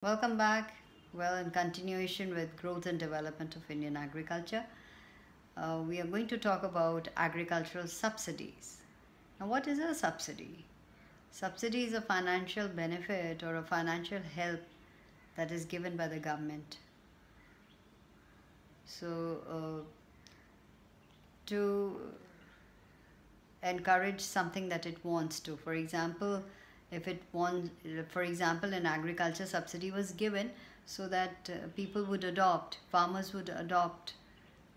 Welcome back. Well, in continuation with growth and development of Indian agriculture, we are going to talk about agricultural subsidies. Now, what is a subsidy? Subsidy is a financial benefit or a financial help that is given by the government. So, to encourage something that it wants to. For example, if it wants, for example, an agriculture subsidy was given so that people would adopt, farmers would adopt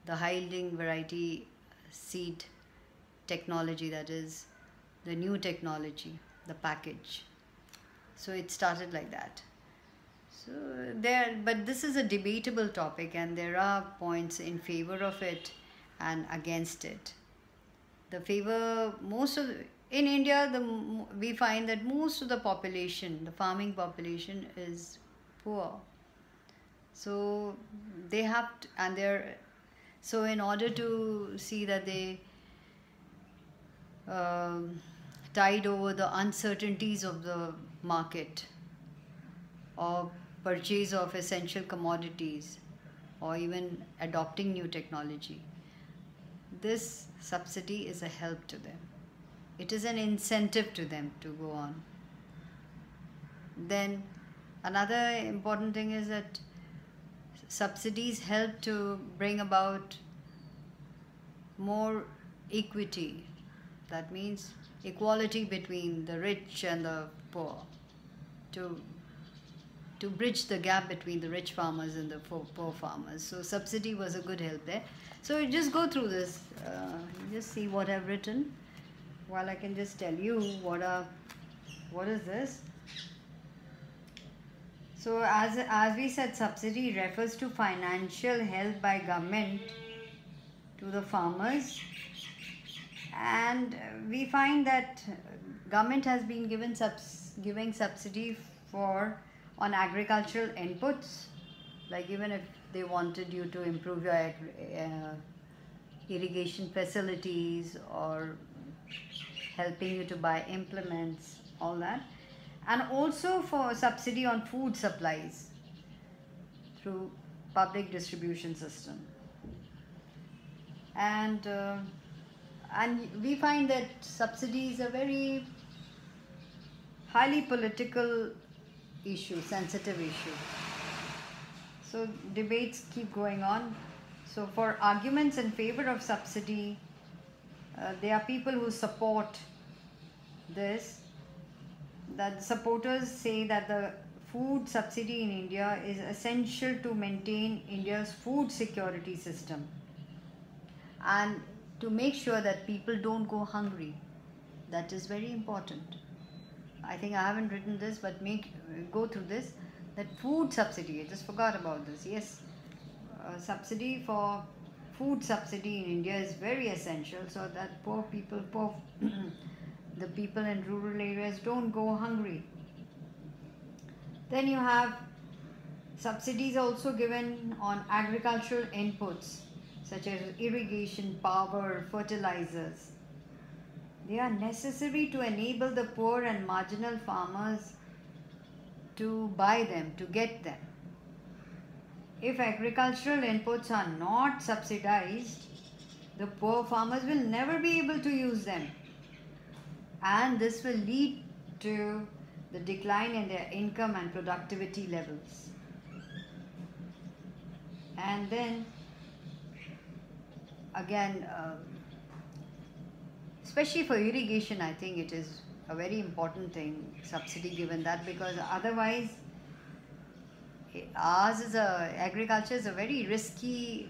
the high yielding variety seed technology, that is the new technology, the package. So it started like that. So but this is a debatable topic, and there are points in favor of it and against it. The favor most of in India, we find that most of the population, the farming population, is poor. So they have to, and they're so in order to see that they um, tide over the uncertainties of the market or purchase of essential commodities or even adopting new technology, this subsidy is a help to them. It is an incentive to them to go on. Then another important thing is that subsidies help to bring about more equity. That means equality between the rich and the poor, to bridge the gap between the rich farmers and the poor farmers. So subsidy was a good help there. So you just go through this, just see what I've written. While I can just tell you what is this. So as we said, subsidy refers to financial help by government to the farmers, and we find that government has been giving subsidy for on agricultural inputs, like even if they wanted you to improve your irrigation facilities or helping you to buy implements, all that, and also for subsidy on food supplies through public distribution system. And we find that subsidy is a very highly political issue, sensitive issue. So debates keep going on. So for arguments in favor of subsidy, there are people who support this. That supporters say that the food subsidy in India is essential to maintain India's food security system and to make sure that people don't go hungry. That is very important. I think I haven't written this, but go through this. That food subsidy, I just forgot about this. Yes, subsidy for food subsidy in India is very essential so that the people in rural areas don't go hungry. Then you have subsidies also given on agricultural inputs such as irrigation, power, fertilizers. They are necessary to enable the poor and marginal farmers to buy them, to get them. If agricultural inputs are not subsidized, the poor farmers will never be able to use them, and this will lead to the decline in their income and productivity levels. And then again, especially for irrigation, I think it is a very important thing, subsidy given that, because otherwise agriculture is a very risky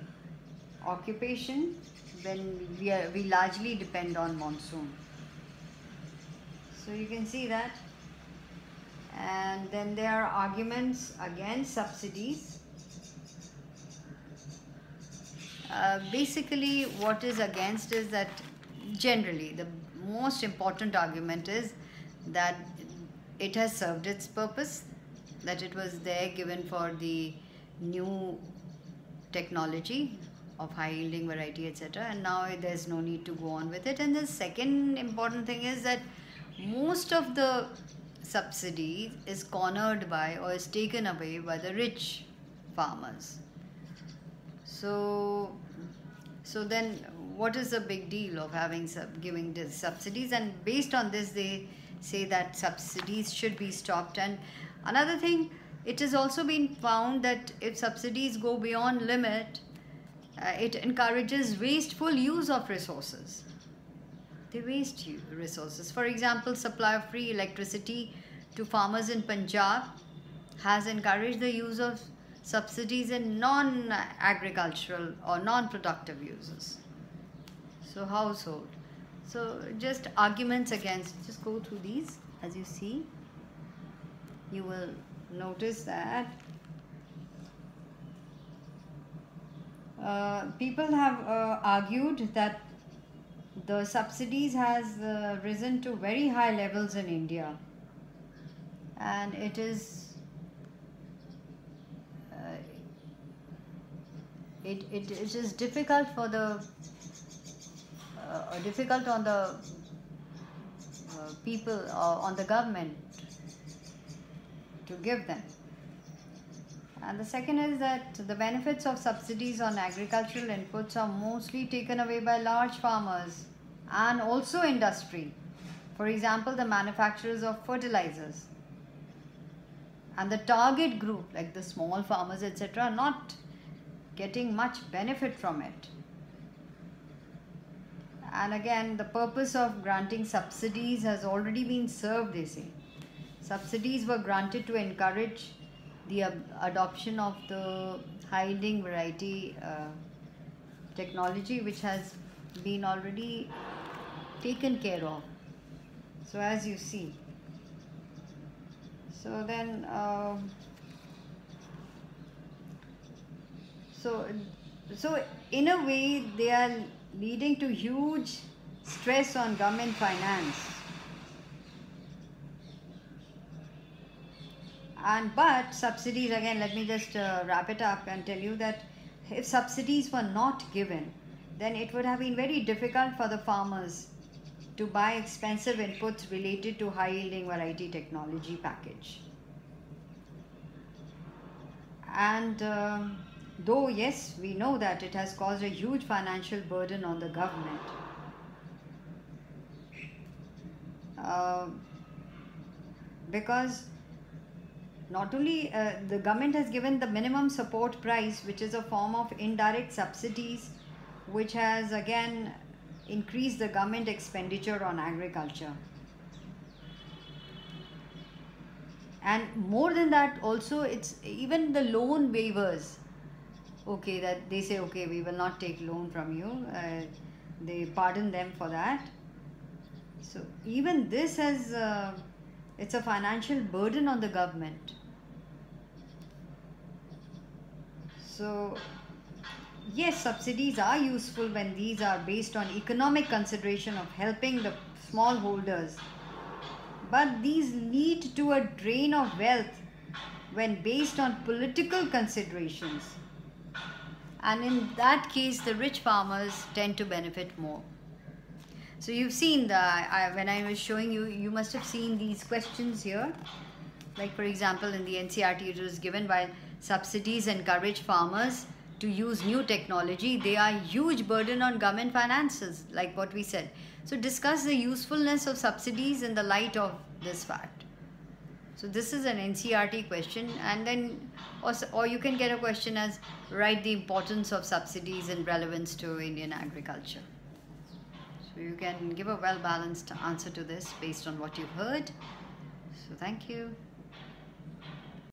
occupation when we largely depend on monsoon. So you can see that. And then there are arguments against subsidies. Basically what is against is that generally the most important argument is that it has served its purpose, that it was there given for the new technology of high yielding variety, etc., and now there's no need to go on with it. And the second important thing is that most of the subsidy is cornered by or is taken away by the rich farmers. So then what is the big deal of giving the subsidies? And based on this, they say that subsidies should be stopped. And another thing, it has also been found that if subsidies go beyond limit, it encourages wasteful use of resources. They waste resources. For example, supply of free electricity to farmers in Punjab has encouraged the use of subsidies in non-agricultural or non-productive uses. So household. So just arguments against, just go through these. As you see, you will notice that people have argued that the subsidies has risen to very high levels in India, and it is it is difficult for the difficult on the people or on the government to give them. And the second is that the benefits of subsidies on agricultural inputs are mostly taken away by large farmers and also industry. For example, the manufacturers of fertilizers. And the target group, like the small farmers, etc., are not getting much benefit from it. And again, the purpose of granting subsidies has already been served, they say. Subsidies were granted to encourage the adoption of the high-yielding variety technology, which has been already taken care of. So as you see. So then, so in a way, they are leading to huge stress on government finance. But subsidies, again, let me just wrap it up and tell you that if subsidies were not given, then it would have been very difficult for the farmers to buy expensive inputs related to high-yielding variety technology package. And though, yes, we know that it has caused a huge financial burden on the government. Because not only the government has given the minimum support price, which is a form of indirect subsidies, which has again increased the government expenditure on agriculture. And more than that, also it's even the loan waivers. Okay, that they say, okay, we will not take loan from you. They pardon them for that. So even this has, it's a financial burden on the government. So yes, subsidies are useful when these are based on economic consideration of helping the smallholders. But these lead to a drain of wealth when based on political considerations. And in that case, the rich farmers tend to benefit more. So you've seen when I was showing you, you must have seen these questions here. Like for example, in the NCERT, it was given while subsidies encourage farmers to use new technology, they are a huge burden on government finances, like what we said. So discuss the usefulness of subsidies in the light of this fact. So this is an NCERT question, and then or you can get a question as write the importance of subsidies in relevance to Indian agriculture. So you can give a well-balanced answer to this based on what you've heard. So thank you.